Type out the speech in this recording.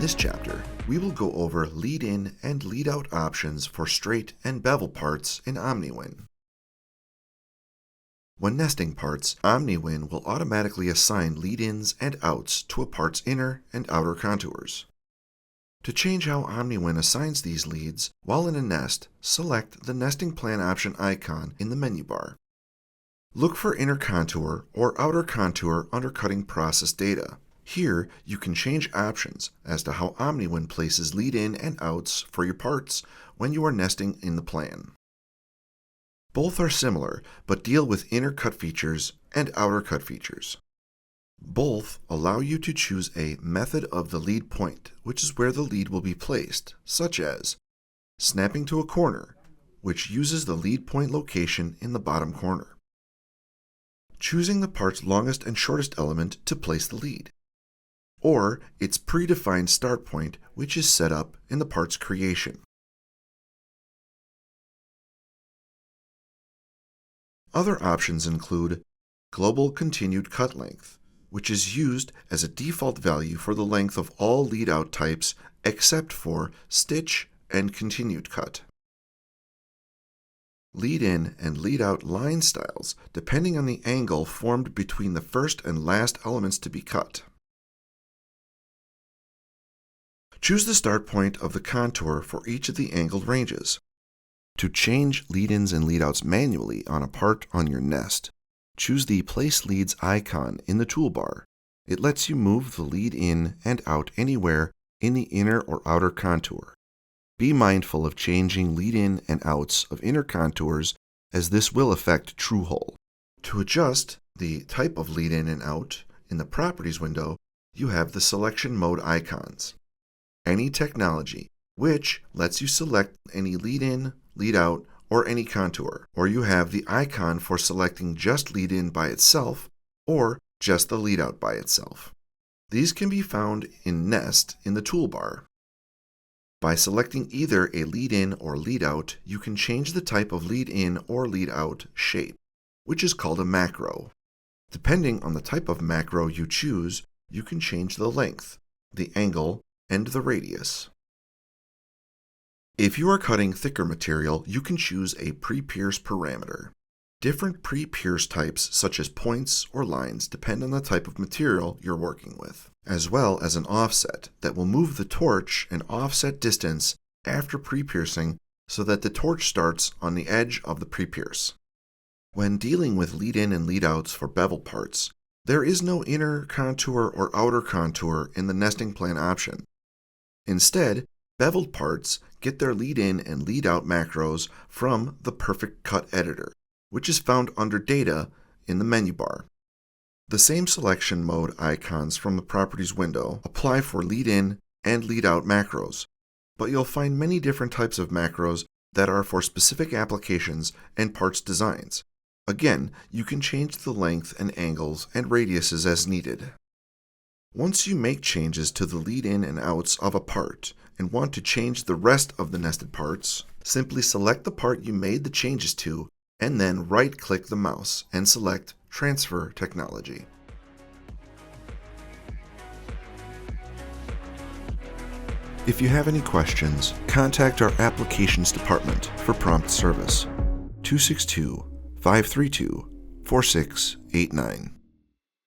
this chapter, we will go over lead-in and lead-out options for straight and bevel parts in OmniWin. When nesting parts, OmniWin will automatically assign lead-ins and outs to a part's inner and outer contours. To change how OmniWin assigns these leads while in a nest, select the Nesting Plan option icon in the menu bar. Look for Inner Contour or Outer Contour under Cutting Process Data. Here, you can change options as to how OmniWin places lead-in and outs for your parts when you are nesting in the plan. Both are similar, but deal with inner cut features and outer cut features. Both allow you to choose a method of the lead point, which is where the lead will be placed, such as snapping to a corner, which uses the lead point location in the bottom corner. Choosing the part's longest and shortest element to place the lead, or its predefined start point, which is set up in the part's creation. Other options include Global Continued Cut Length, which is used as a default value for the length of all lead-out types except for stitch and continued cut. Lead-in and lead-out line styles, depending on the angle formed between the first and last elements to be cut. Choose the start point of the contour for each of the angled ranges. To change lead-ins and lead-outs manually on a part on your nest, choose the Place Leads icon in the toolbar. It lets you move the lead in and out anywhere in the inner or outer contour. Be mindful of changing lead-in and outs of inner contours, as this will affect true hole. To adjust the type of lead-in and out in the Properties window, you have the Selection Mode icons. Any Technology, which lets you select any lead-in, lead-out, or any contour, or you have the icon for selecting just lead-in by itself or just the lead-out by itself. These can be found in Nest in the toolbar. By selecting either a lead-in or lead-out, you can change the type of lead-in or lead-out shape, which is called a macro. Depending on the type of macro you choose, you can change the length, the angle, and the radius. If you are cutting thicker material, you can choose a pre-pierce parameter. Different pre-pierce types, such as points or lines, depend on the type of material you're working with, as well as an offset that will move the torch an offset distance after pre-piercing so that the torch starts on the edge of the pre-pierce. When dealing with lead-in and lead-outs for bevel parts, there is no inner contour or outer contour in the nesting plan option. Instead, beveled parts get their lead-in and lead-out macros from the Perfect Cut editor, which is found under Data in the menu bar. The same selection mode icons from the Properties window apply for lead-in and lead-out macros, but you'll find many different types of macros that are for specific applications and parts designs. Again, you can change the length and angles and radiuses as needed. Once you make changes to the lead-in and outs of a part and want to change the rest of the nested parts, simply select the part you made the changes to and then right-click the mouse and select Transfer Technology. If you have any questions, contact our Applications Department for prompt service. 262-532-4689.